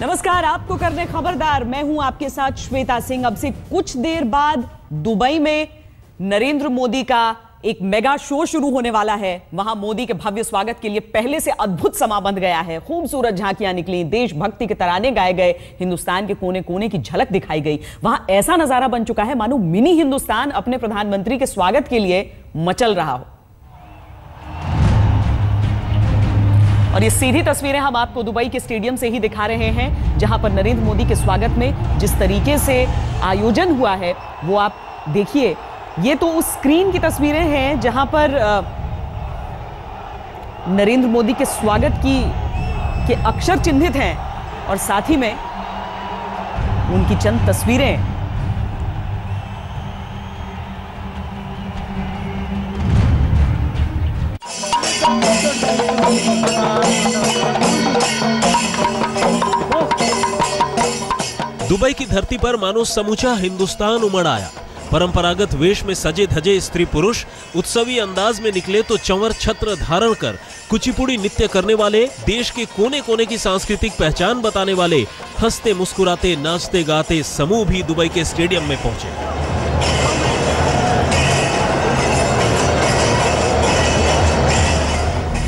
नमस्कार, आपको करने खबरदार, मैं हूं आपके साथ श्वेता सिंह। अब से कुछ देर बाद दुबई में नरेंद्र मोदी का एक मेगा शो शुरू होने वाला है। वहां मोदी के भव्य स्वागत के लिए पहले से अद्भुत समा बंध गया है। खूबसूरत झांकियां निकली, देशभक्ति के तराने गाए गए, हिंदुस्तान के कोने कोने की झलक दिखाई गई। वहां ऐसा नजारा बन चुका है मानो मिनी हिंदुस्तान अपने प्रधानमंत्री के स्वागत के लिए मचल रहा हो। और ये सीधी तस्वीरें हम आपको दुबई के स्टेडियम से ही दिखा रहे हैं, जहां पर नरेंद्र मोदी के स्वागत में जिस तरीके से आयोजन हुआ है वो आप देखिए। ये तो उस स्क्रीन की तस्वीरें हैं जहां पर नरेंद्र मोदी के स्वागत के अक्षर चिन्हित हैं और साथ ही में उनकी चंद तस्वीरें। दुबई की धरती पर मानो समूचा हिंदुस्तान उमड़ आया। परंपरागत वेश में सजे धजे स्त्री पुरुष उत्सवी अंदाज में निकले तो चंवर छत्र धारण कर कुचिपुड़ी नृत्य करने वाले, देश के कोने कोने की सांस्कृतिक पहचान बताने वाले, हंसते मुस्कुराते नाचते गाते समूह भी दुबई के स्टेडियम में पहुंचे।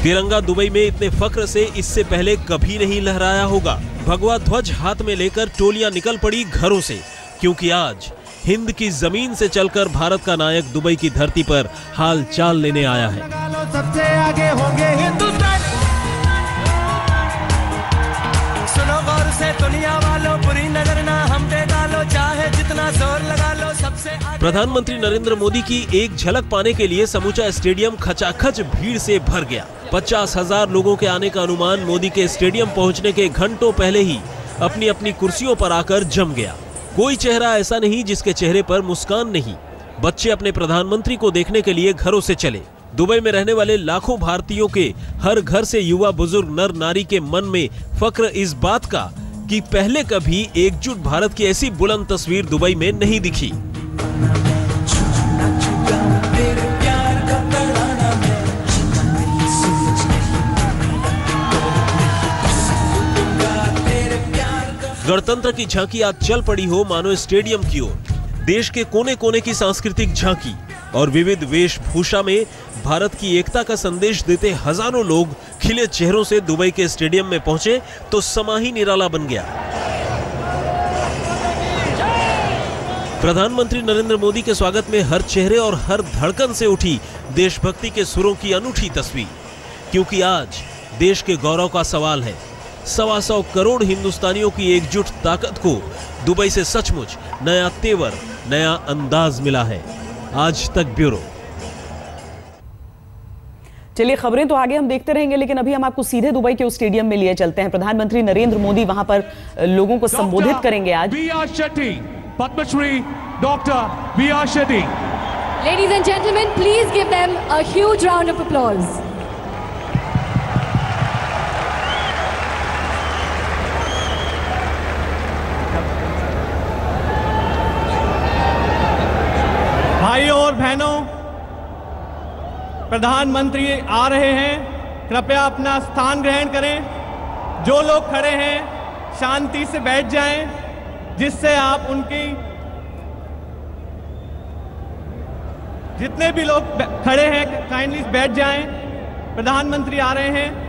तिरंगा दुबई में इतने फख्र से इससे पहले कभी नहीं लहराया होगा। भगवा ध्वज हाथ में लेकर टोलियां निकल पड़ी घरों से, क्योंकि आज हिंद की जमीन से चलकर भारत का नायक दुबई की धरती पर हाल चाल लेने आया है। सबसे आगे होंगे हिंदुस्तान, सुनो गौर से दुनिया वालों, बुरी नजर ना हम पे डालो, चाहे जितना जोर लगा लो सबसे आगे। प्रधानमंत्री नरेंद्र मोदी की एक झलक पाने के लिए समूचा स्टेडियम खचाखच भीड़ से भर गया। 50,000 लोगों के आने का अनुमान मोदी के स्टेडियम पहुंचने के घंटों पहले ही अपनी अपनी कुर्सियों पर आकर जम गया। कोई चेहरा ऐसा नहीं जिसके चेहरे पर मुस्कान नहीं। बच्चे अपने प्रधानमंत्री को देखने के लिए घरों से चले। दुबई में रहने वाले लाखों भारतीयों के हर घर से युवा बुजुर्ग नर नारी के मन में फक्र इस बात का कि पहले कभी एकजुट भारत की ऐसी बुलंद तस्वीर दुबई में नहीं दिखी। गणतंत्र की झांकी आज चल पड़ी हो मानो स्टेडियम की ओर। देश के कोने कोने की सांस्कृतिक झांकी और विविध वेशभूषा में भारत की एकता का संदेश देते हजारों लोग खिले चेहरों से दुबई के स्टेडियम में पहुंचे तो समा ही निराला बन गया। प्रधानमंत्री नरेंद्र मोदी के स्वागत में हर चेहरे और हर धड़कन से उठी देशभक्ति के सुरों की अनूठी तस्वीर, क्योंकि आज देश के गौरव का सवाल है। 125 करोड़ हिंदुस्तानियों की एकजुट ताकत को दुबई से सचमुच नया तेवर, नया अंदाज मिला है। आज तक ब्यूरो। चलिए, खबरें तो आगे हम देखते रहेंगे, लेकिन अभी हम आपको सीधे दुबई के उस स्टेडियम में लिए चलते हैं। प्रधानमंत्री नरेंद्र मोदी वहां पर लोगों को संबोधित करेंगे आज। B.R. Shetty, Padma-Shri, Dr. B.R. Shetty. Ladies and gentlemen, please give them a huge round of applause. भाइयों और बहनों, प्रधानमंत्री आ रहे हैं, कृपया अपना स्थान ग्रहण करें। जो लोग खड़े हैं शांति से बैठ जाएं, जिससे आप उनकी, जितने भी लोग खड़े हैं काइंडली बैठ जाएं। प्रधानमंत्री आ रहे हैं।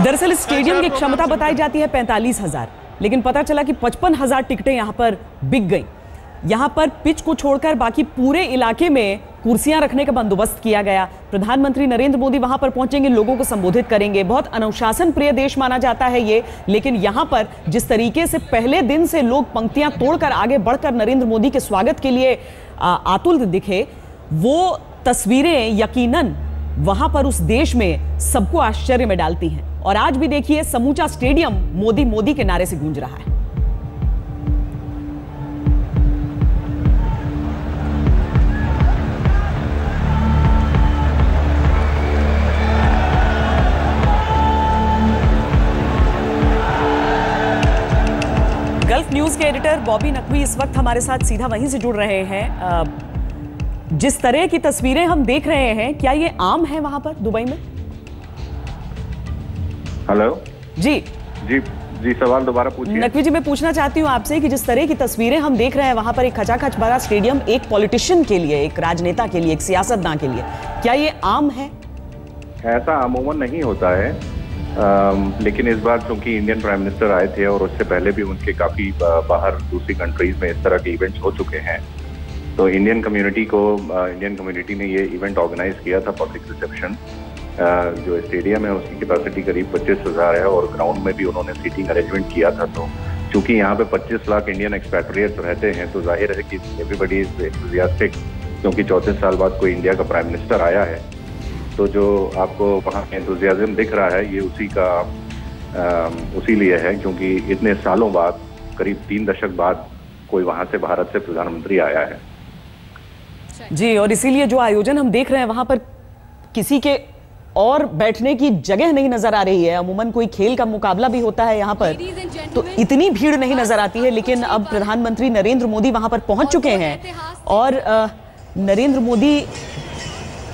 दरअसल स्टेडियम की क्षमता बताई जाती है 45,000, लेकिन पता चला कि 55,000 टिकटें यहां पर बिक गई। यहां पर पिच को छोड़कर बाकी पूरे इलाके में कुर्सियां रखने का बंदोबस्त किया गया। प्रधानमंत्री नरेंद्र मोदी वहां पर पहुंचेंगे, लोगों को संबोधित करेंगे। बहुत अनुशासन प्रिय देश माना जाता है ये, लेकिन यहां पर जिस तरीके से पहले दिन से लोग पंक्तियां तोड़कर आगे बढ़कर नरेंद्र मोदी के स्वागत के लिए आतुर दिखे, वो तस्वीरें यकीनन वहां पर उस देश में सबको आश्चर्य में डालती हैं। और आज भी देखिए, समूचा स्टेडियम मोदी मोदी के नारे से गूंज रहा है। गल्फ न्यूज न्यूज के एडिटर बॉबी नकवी इस वक्त हमारे साथ सीधा वहीं से जुड़ रहे हैं। जिस तरह की तस्वीरें हम देख रहे हैं, क्या ये आम है वहां पर दुबई में? हेलो जी जी जी, सवाल दोबारा पूछिए। नकवी जी, मैं पूछना चाहती हूँ आपसे कि जिस तरह की तस्वीरें हम देख रहे हैं वहां पर, एक खचाखच भरा स्टेडियम एक पॉलिटिशियन के लिए, एक राजनेता के लिए, एक सियासतदान के लिए, क्या ये आम है? ऐसा अमूमन नहीं होता है, लेकिन इस बार चूंकि इंडियन प्राइम मिनिस्टर आए थे और उससे पहले भी उनके काफी बाहर दूसरी कंट्रीज में इस तरह के इवेंट्स हो चुके हैं, तो इंडियन कम्युनिटी ने ये इवेंट ऑर्गेनाइज किया था, पब्लिक रिसेप्शन। जो स्टेडियम है उसकी कैपेसिटी करीब 25,000 है और ग्राउंड में भी उन्होंने सीटिंग अरेंजमेंट किया था। तो चूंकि यहाँ पे 25 लाख इंडियन एक्सपैट्रिएट्स रहते हैं, तो जाहिर है कि एवरीबडी इज एंथुसियास्टिक, क्योंकि 34 साल बाद कोई इंडिया का प्राइम मिनिस्टर आया है। तो जो आपको वहाँ एंथुसियाज्म दिख रहा है, ये उसी लिए है क्योंकि इतने सालों बाद, करीब 3 दशक बाद कोई वहाँ से भारत से प्रधानमंत्री आया है। जी, और इसीलिए जो आयोजन हम देख रहे हैं वहां पर किसी के और बैठने की जगह नहीं नजर आ रही है। अमूमन कोई खेल का मुकाबला भी होता है यहाँ पर तो इतनी भीड़ नहीं नजर आती है, लेकिन अब प्रधानमंत्री नरेंद्र मोदी वहां पर पहुंच चुके हैं और नरेंद्र मोदी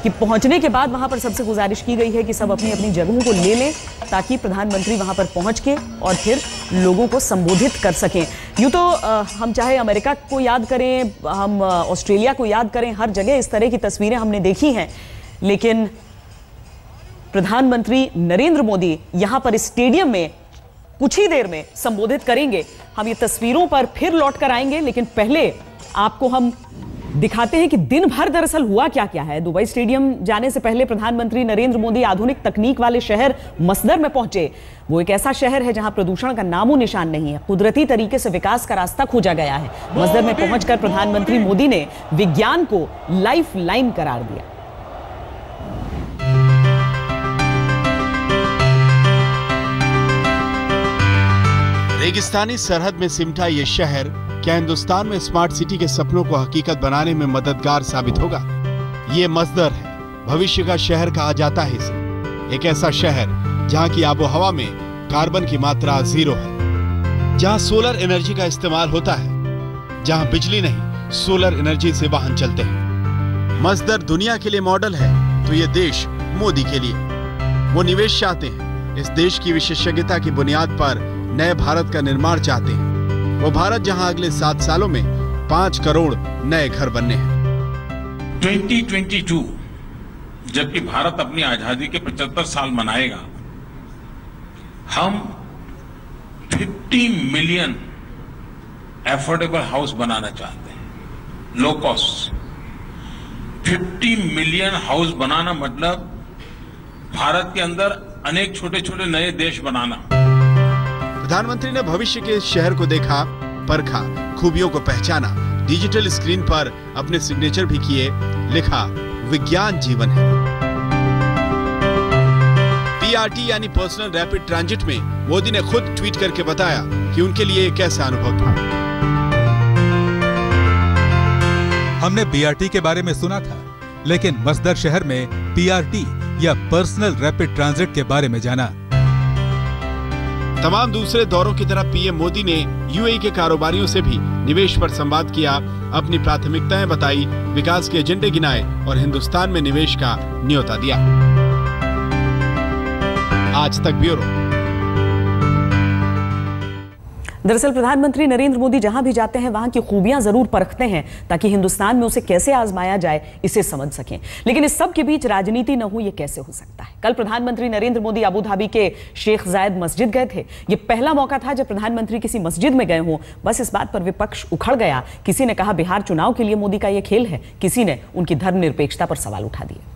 कि पहुंचने के बाद वहां पर सबसे गुजारिश की गई है कि सब अपनी अपनी जगहों को ले लें ताकि प्रधानमंत्री वहां पर पहुंच के और फिर लोगों को संबोधित कर सकें। यूं तो हम चाहे अमेरिका को याद करें, हम ऑस्ट्रेलिया को याद करें, हर जगह इस तरह की तस्वीरें हमने देखी हैं, लेकिन प्रधानमंत्री नरेंद्र मोदी यहां पर स्टेडियम में कुछ ही देर में संबोधित करेंगे। हम ये तस्वीरों पर फिर लौट कर आएंगे, लेकिन पहले आपको हम दिखाते हैं कि दिन भर दरअसल हुआ क्या क्या है। दुबई स्टेडियम जाने से पहले प्रधानमंत्री नरेंद्र मोदी आधुनिक तकनीक वाले शहर मसदर में पहुंचे। वो एक ऐसा शहर है जहां प्रदूषण का नामो निशान नहीं है, कुदरती तरीके से विकास का रास्ता खोजा गया है। मसदर में पहुंचकर प्रधानमंत्री मोदी ने विज्ञान को लाइफ लाइन करार दिया। रेगिस्तानी सरहद में सिमटा ये शहर क्या हिंदुस्तान में स्मार्ट सिटी के सपनों को हकीकत बनाने में मददगार साबित होगा? ये मसदर है, भविष्य का शहर कहा जाता है इसे। एक ऐसा शहर जहां की आबोहवा में कार्बन की मात्रा 0 है, जहां सोलर एनर्जी का इस्तेमाल होता है, जहां बिजली नहीं सोलर एनर्जी से वाहन चलते हैं। मसदर दुनिया के लिए मॉडल है तो ये देश मोदी के लिए। वो निवेश चाहते हैं, इस देश की विशेषज्ञता की बुनियाद पर नए भारत का निर्माण चाहते हैं। वो भारत जहां अगले 7 सालों में 5 करोड़ नए घर बनने हैं। 2022 जबकि भारत अपनी आजादी के 75 साल मनाएगा, हम 50 मिलियन एफोर्डेबल हाउस बनाना चाहते हैं, लो कॉस्ट। 50 मिलियन हाउस बनाना मतलब भारत के अंदर अनेक छोटे छोटे नए देश बनाना। प्रधानमंत्री ने भविष्य के शहर को देखा, परखा, खूबियों को पहचाना, डिजिटल स्क्रीन पर अपने सिग्नेचर भी किए, लिखा विज्ञान जीवन है। पीआरटी यानी पर्सनल रैपिड ट्रांजिट में मोदी ने खुद ट्वीट करके बताया कि उनके लिए एक कैसा अनुभव था। हमने बीआरटी के बारे में सुना था, लेकिन मसदर शहर में पीआरटी या पर्सनल रैपिड ट्रांजिट के बारे में जाना। तमाम दूसरे दौरों की तरह पीएम मोदी ने यूएई के कारोबारियों से भी निवेश पर संवाद किया, अपनी प्राथमिकताएं बताई, विकास के एजेंडे गिनाए और हिंदुस्तान में निवेश का न्योता दिया। आज तक ब्यूरो। दरअसल प्रधानमंत्री नरेंद्र मोदी जहां भी जाते हैं वहां की खूबियां जरूर परखते हैं ताकि हिंदुस्तान में उसे कैसे आजमाया जाए इसे समझ सकें। लेकिन इस सब के बीच राजनीति न हो, ये कैसे हो सकता है? कल प्रधानमंत्री नरेंद्र मोदी अबू धाबी के शेख जायद मस्जिद गए थे। ये पहला मौका था जब प्रधानमंत्री किसी मस्जिद में गए हों। बस इस बात पर विपक्ष उखड़ गया। किसी ने कहा बिहार चुनाव के लिए मोदी का यह खेल है, किसी ने उनकी धर्मनिरपेक्षता पर सवाल उठा दिए।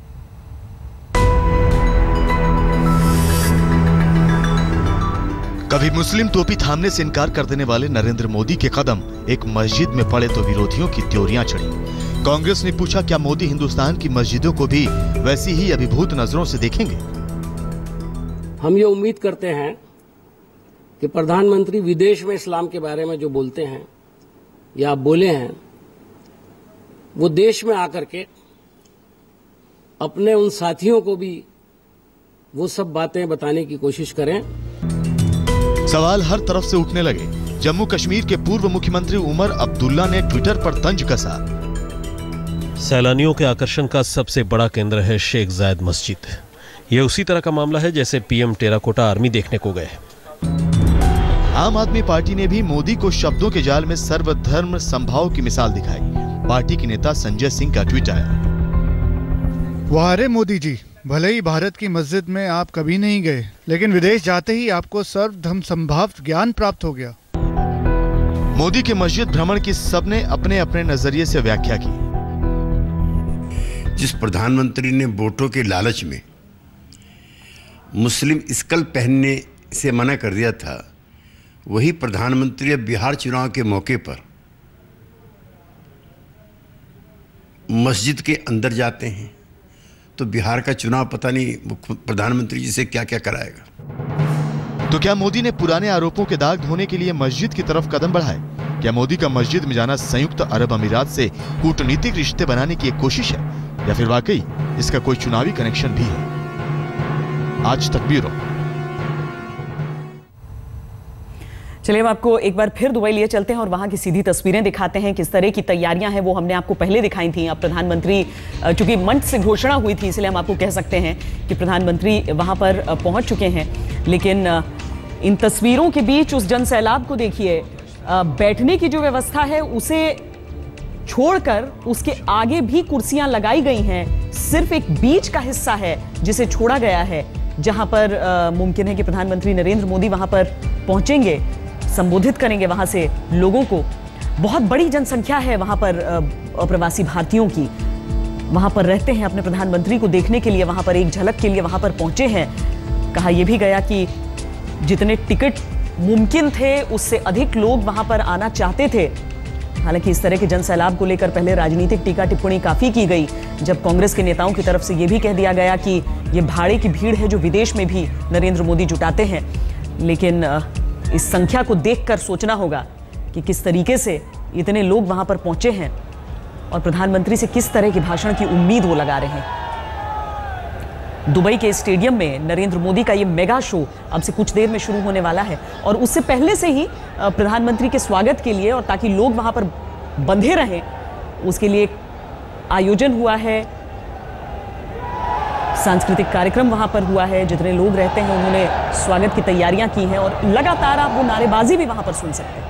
कभी मुस्लिम टोपी थामने से इनकार कर देने वाले नरेंद्र मोदी के कदम एक मस्जिद में पड़े तो विरोधियों की त्योरियां चढ़ी। कांग्रेस ने पूछा क्या मोदी हिंदुस्तान की मस्जिदों को भी वैसी ही अभिभूत नजरों से देखेंगे? हम ये उम्मीद करते हैं कि प्रधानमंत्री विदेश में इस्लाम के बारे में जो बोलते हैं या बोले हैं, वो देश में आकर के अपने उन साथियों को भी वो सब बातें बताने की कोशिश करें। सवाल हर तरफ से उठने लगे। जम्मू कश्मीर के पूर्व मुख्यमंत्री उमर अब्दुल्ला ने ट्विटर पर तंज कसा। सैलानियों के आकर्षण का सबसे बड़ा केंद्र है शेख जायद मस्जिद। यह उसी तरह का मामला है जैसे पीएम टेराकोटा आर्मी देखने को गए। आम आदमी पार्टी ने भी मोदी को शब्दों के जाल में सर्वधर्म समभाव की मिसाल दिखाई। पार्टी के नेता संजय सिंह का ट्वीट आया, वाह मोदी जी, भले ही भारत की मस्जिद में आप कभी नहीं गए, लेकिन विदेश जाते ही आपको सर्वधर्म समभाव ज्ञान प्राप्त हो गया। मोदी के मस्जिद भ्रमण की सबने अपने अपने नजरिए से व्याख्या की। जिस प्रधानमंत्री ने वोटों के लालच में मुस्लिम स्कल पहनने से मना कर दिया था, वही प्रधानमंत्री अब बिहार चुनाव के मौके पर मस्जिद के अंदर जाते हैं, तो बिहार का चुनाव पता नहीं प्रधानमंत्री जी से क्या क्या कराएगा। तो क्या मोदी ने पुराने आरोपों के दाग धोने के लिए मस्जिद की तरफ कदम बढ़ाए? क्या मोदी का मस्जिद में जाना संयुक्त अरब अमीरात से कूटनीतिक रिश्ते बनाने की एक कोशिश है, या फिर वाकई इसका कोई चुनावी कनेक्शन भी है? आज तक ब्यूरो। चलिए हम आपको एक बार फिर दुबई लिए चलते हैं और वहां की सीधी तस्वीरें दिखाते हैं। किस तरह की तैयारियां हैं वो हमने आपको पहले दिखाई थी। अब प्रधानमंत्री, चूंकि मंच से घोषणा हुई थी, इसलिए हम आपको कह सकते हैं कि प्रधानमंत्री वहां पर पहुंच चुके हैं। लेकिन इन तस्वीरों के बीच उस जनसैलाब को देखिए। बैठने की जो व्यवस्था है उसे छोड़कर उसके आगे भी कुर्सियां लगाई गई हैं। सिर्फ एक बीच का हिस्सा है जिसे छोड़ा गया है, जहां पर मुमकिन है कि प्रधानमंत्री नरेंद्र मोदी वहां पर पहुंचेंगे, संबोधित करेंगे वहां से लोगों को। बहुत बड़ी जनसंख्या है वहां पर अप्रवासी भारतीयों की, वहां पर रहते हैं, अपने प्रधानमंत्री को देखने के लिए वहां पर एक झलक के लिए वहां पर पहुंचे हैं। कहा यह भी गया कि जितने टिकट मुमकिन थे उससे अधिक लोग वहां पर आना चाहते थे। हालांकि इस तरह के जनसैलाब को लेकर पहले राजनीतिक टीका टिप्पणी काफी की गई, जब कांग्रेस के नेताओं की तरफ से यह भी कह दिया गया कि यह भाड़े की भीड़ है जो विदेश में भी नरेंद्र मोदी जुटाते हैं। लेकिन इस संख्या को देखकर सोचना होगा कि किस तरीके से इतने लोग वहां पर पहुंचे हैं और प्रधानमंत्री से किस तरह के भाषण की उम्मीद वो लगा रहे हैं। दुबई के स्टेडियम में नरेंद्र मोदी का ये मेगा शो अब से कुछ देर में शुरू होने वाला है और उससे पहले से ही प्रधानमंत्री के स्वागत के लिए और ताकि लोग वहां पर बंधे रहें, उसके लिए आयोजन हुआ है, सांस्कृतिक कार्यक्रम वहां पर हुआ है। जितने लोग रहते हैं उन्होंने स्वागत की तैयारियां की हैं और लगातार आप वो नारेबाजी भी वहां पर सुन सकते हैं।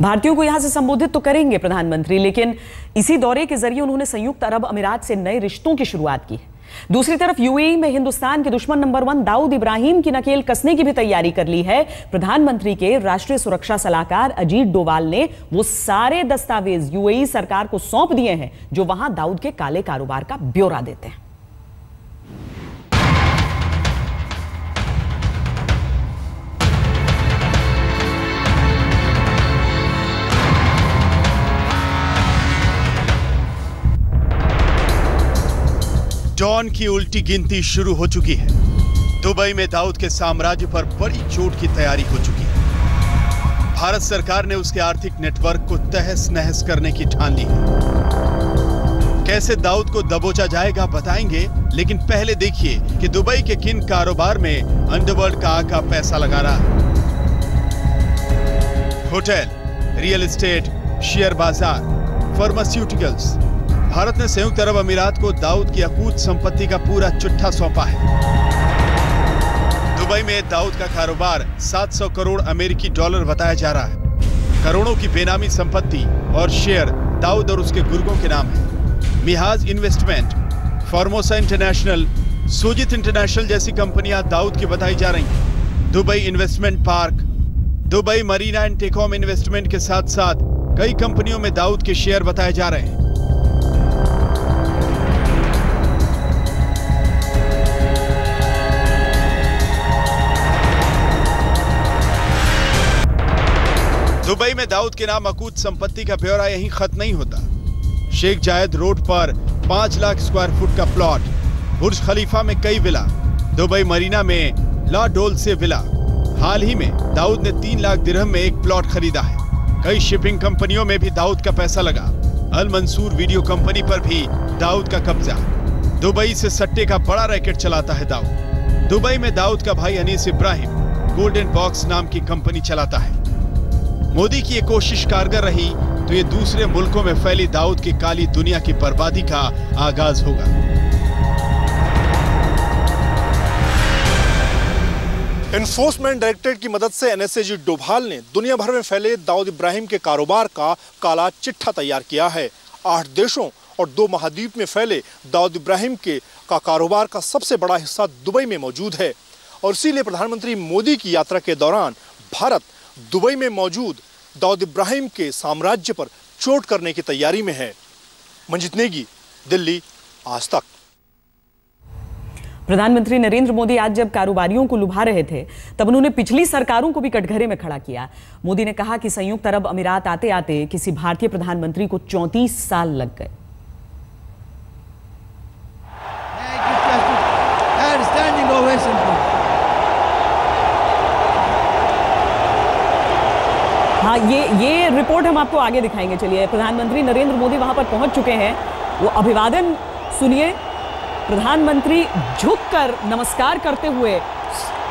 भारतीयों को यहां से संबोधित तो करेंगे प्रधानमंत्री, लेकिन इसी दौरे के जरिए उन्होंने संयुक्त अरब अमीरात से नए रिश्तों की शुरुआत की। दूसरी तरफ यूएई में हिंदुस्तान के दुश्मन नंबर 1 दाऊद इब्राहिम की नकेल कसने की भी तैयारी कर ली है। प्रधानमंत्री के राष्ट्रीय सुरक्षा सलाहकार अजीत डोवाल ने वो सारे दस्तावेज यूएई सरकार को सौंप दिए हैं जो वहां दाऊद के काले कारोबार का ब्यौरा देते हैं। डॉन की उल्टी गिनती शुरू हो चुकी है। दुबई में दाऊद के साम्राज्य पर बड़ी चोट की तैयारी हो चुकी है। भारत सरकार ने उसके आर्थिक नेटवर्क को तहस नहस करने की ठान ली है। कैसे दाऊद को दबोचा जाएगा बताएंगे, लेकिन पहले देखिए कि दुबई के किन कारोबार में अंडरवर्ल्ड का आका पैसा लगा रहा है। होटल, रियल एस्टेट, शेयर बाजार, फार्मास्यूटिकल्स। भारत ने संयुक्त अरब अमीरात को दाऊद की अकूत संपत्ति का पूरा चिट्ठा सौंपा है। दुबई में दाऊद का कारोबार 700 करोड़ अमेरिकी डॉलर बताया जा रहा है। करोड़ों की बेनामी संपत्ति और शेयर दाऊद और उसके गुर्गों के नाम है। मिहाज investment, Formosa international, Sujit international जैसी कंपनियां दाऊद की बताई जा रही हैं। Dubai investment park, Dubai Marina and Tecom investment के साथ साथ कई कंपनियों में दाऊद के शेयर बताए जा रहे हैं। दुबई में दाऊद के नाम अकूत संपत्ति का ब्यौरा यहीं खत्म नहीं होता। शेख जायद रोड पर 5 लाख स्क्वायर फुट का प्लॉट, बुर्ज खलीफा में कई विला, दुबई मरीना में ला डोल से विला। हाल ही में दाऊद ने 3 लाख दिरहम में एक प्लॉट खरीदा है। कई शिपिंग कंपनियों में भी दाऊद का पैसा लगा। अल मंसूर वीडियो कंपनी पर भी दाऊद का कब्जा। दुबई से सट्टे का बड़ा रैकेट चलाता है दाऊद। दुबई में दाऊद का भाई अनीस इब्राहिम गोल्डन बॉक्स नाम की कंपनी चलाता है। मोदी की ये कोशिश कारगर रही तो ये दूसरे मुल्कों में फैली दाऊद की काली दुनिया की बर्बादी का आगाज होगा। एनफोर्समेंट डायरेक्टरेट की मदद से एनएसएजी डोभाल ने दुनिया भर में फैले दाऊद इब्राहिम के कारोबार का काला चिट्ठा तैयार किया है। 8 देशों और 2 महाद्वीप में फैले दाऊद इब्राहिम का कारोबार का सबसे बड़ा हिस्सा दुबई में मौजूद है और इसीलिए प्रधानमंत्री मोदी की यात्रा के दौरान भारत दुबई में मौजूद दाऊद इब्राहिम के साम्राज्य पर चोट करने की तैयारी में है। मंजित नेगी, दिल्ली, आज तक। प्रधानमंत्री नरेंद्र मोदी आज जब कारोबारियों को लुभा रहे थे तब उन्होंने पिछली सरकारों को भी कटघरे में खड़ा किया। मोदी ने कहा कि संयुक्त अरब अमीरात आते आते किसी भारतीय प्रधानमंत्री को 34 साल लग गए। हाँ, ये रिपोर्ट हम आपको आगे दिखाएंगे। चलिए, प्रधानमंत्री नरेंद्र मोदी वहां पर पहुंच चुके हैं। वो अभिवादन सुनिए। प्रधानमंत्री झुककर नमस्कार करते हुए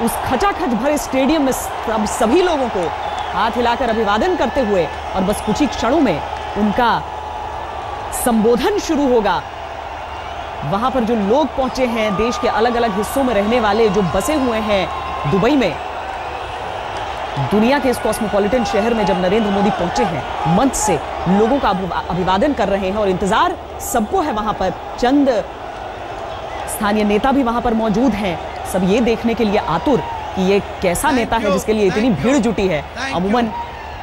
उस खचाखच भरे स्टेडियम में सभी लोगों को हाथ हिलाकर अभिवादन करते हुए, और बस कुछ ही क्षणों में उनका संबोधन शुरू होगा। वहां पर जो लोग पहुंचे हैं, देश के अलग अलग हिस्सों में रहने वाले जो बसे हुए हैं दुबई में, दुनिया के इस कॉस्मोपॉलिटन शहर में जब नरेंद्र मोदी पहुंचे हैं, मंच से लोगों का अभिवादन कर रहे हैं और इंतजार सबको है वहां पर। चंद स्थानीय नेता भी वहां पर मौजूद हैं, सब ये देखने के लिए आतुर कि ये कैसा नेता है जिसके लिए इतनी भीड़ जुटी है। अमूमन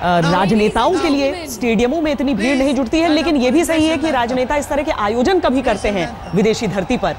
राजनेताओं के लिए स्टेडियमों में इतनी भीड़ नहीं जुटती है, लेकिन ये भी सही है कि राजनेता इस तरह के आयोजन कभी करते हैं विदेशी धरती पर।